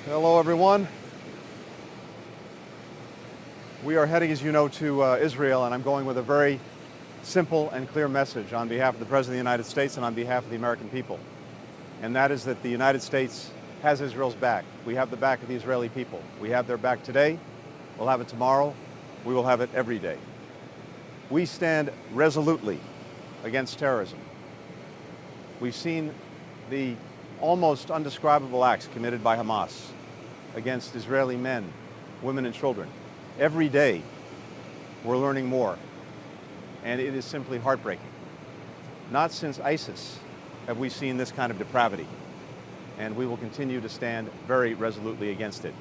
Hello, everyone. We are heading, as you know, to Israel, and I'm going with a very simple and clear message on behalf of the President of the United States and on behalf of the American people. And that is that the United States has Israel's back. We have the back of the Israeli people. We have their back today. We'll have it tomorrow. We will have it every day. We stand resolutely against terrorism. We've seen the almost undescribable acts committed by Hamas against Israeli men, women, and children. Every day, we're learning more, and it is simply heartbreaking. Not since ISIS have we seen this kind of depravity, and we will continue to stand very resolutely against it.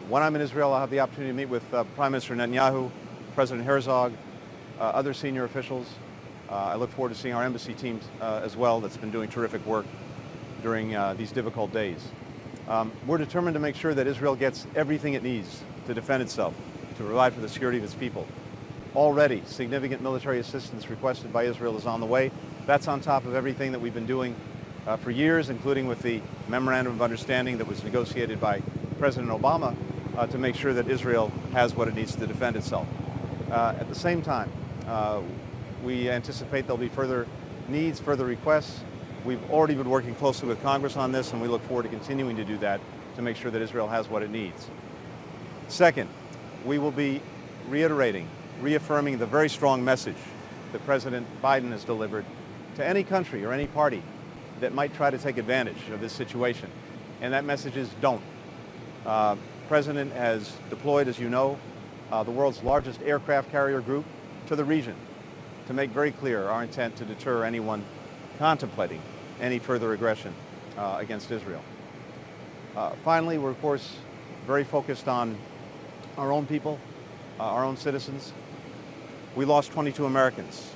When I'm in Israel, I'll have the opportunity to meet with Prime Minister Netanyahu, President Herzog, other senior officials. I look forward to seeing our embassy team as well that's been doing terrific work during these difficult days. We're determined to make sure that Israel gets everything it needs to defend itself, to provide for the security of its people. Already, significant military assistance requested by Israel is on the way. That's on top of everything that we've been doing for years, including with the Memorandum of Understanding that was negotiated by President Obama to make sure that Israel has what it needs to defend itself. At the same time, we anticipate there'll be further needs, further requests. We've already been working closely with Congress on this, and we look forward to continuing to do that to make sure that Israel has what it needs. Second, we will be reaffirming the very strong message that President Biden has delivered to any country or any party that might try to take advantage of this situation. And that message is don't. The President has deployed, as you know, the world's largest aircraft carrier group to the region to make very clear our intent to deter anyone contemplating any further aggression against Israel. Finally, we're of course very focused on our own people, our own citizens. We lost 22 Americans.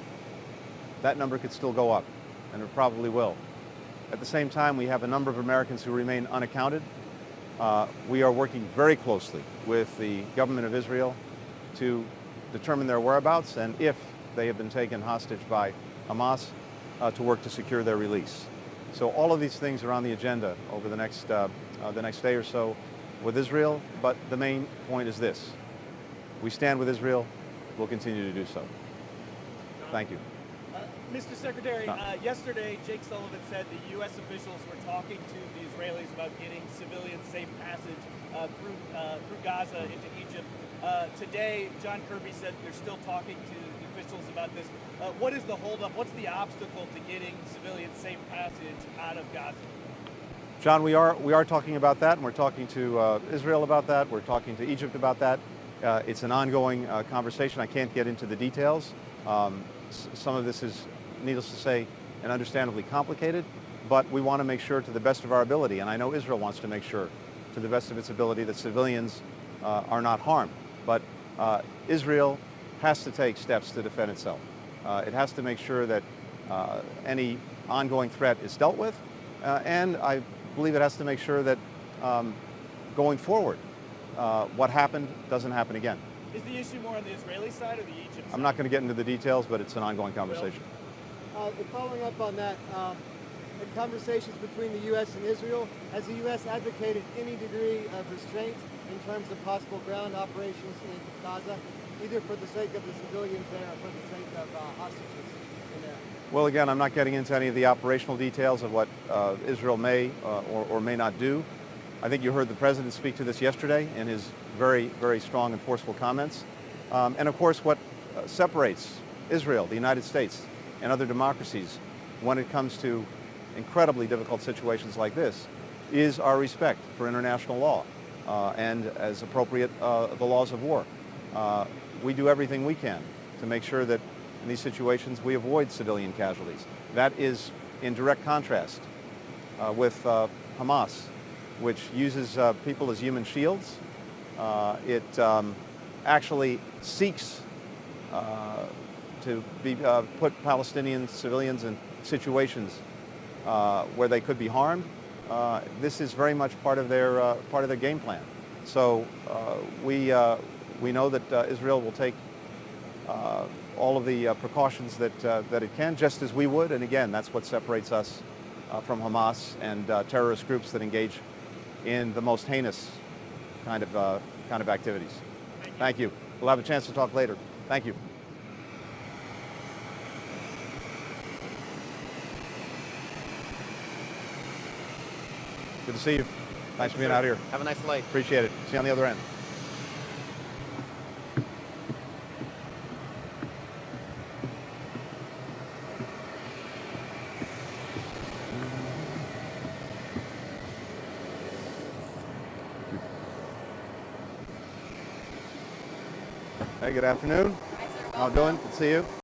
That number could still go up, and it probably will. At the same time, we have a number of Americans who remain unaccounted. We are working very closely with the government of Israel to determine their whereabouts and, if they have been taken hostage by Hamas, to work to secure their release. So all of these things are on the agenda over the next day or so with Israel, but the main point is this. We stand with Israel. We'll continue to do so. Thank you. Mr. Secretary, yesterday Jake Sullivan said the U.S. officials were talking to the Israelis about getting civilian safe passage through Gaza into Egypt. Today, John Kirby said they're still talking to the officials about this. What is the holdup? What's the obstacle to getting civilian safe passage out of Gaza? John, we are talking about that, and we're talking to Israel about that. We're talking to Egypt about that. It's an ongoing conversation. I can't get into the details. Some of this is, needless to say, and understandably complicated, but we want to make sure to the best of our ability, and I know Israel wants to make sure to the best of its ability that civilians are not harmed. But Israel has to take steps to defend itself. It has to make sure that any ongoing threat is dealt with, and I believe it has to make sure that going forward, what happened doesn't happen again. Is the issue more on the Israeli side or the Egypt side? I'm not going to get into the details, but it's an ongoing conversation. Following up on that, in conversations between the U.S. and Israel, has the U.S. advocated any degree of restraint in terms of possible ground operations in Gaza, either for the sake of the civilians there or for the sake of hostages in there? Well, again, I'm not getting into any of the operational details of what Israel may or may not do. I think you heard the President speak to this yesterday in his very, very strong and forceful comments. And of course, what separates Israel, the United States, and other democracies when it comes to incredibly difficult situations like this is our respect for international law and, as appropriate, the laws of war. We do everything we can to make sure that in these situations we avoid civilian casualties. That is in direct contrast with Hamas, which uses people as human shields. It actually seeks to put Palestinian civilians in situations where they could be harmed. This is very much part of their game plan. So we know that Israel will take all of the precautions that it can, just as we would. And again, that's what separates us from Hamas and terrorist groups that engage in the most heinous kind of activities. Thank you. We'll have a chance to talk later. Thank you. Good to see you. Thanks for being out here. Have a nice flight. Appreciate it. See you on the other end. Hey, good afternoon. How doing? Good to see you.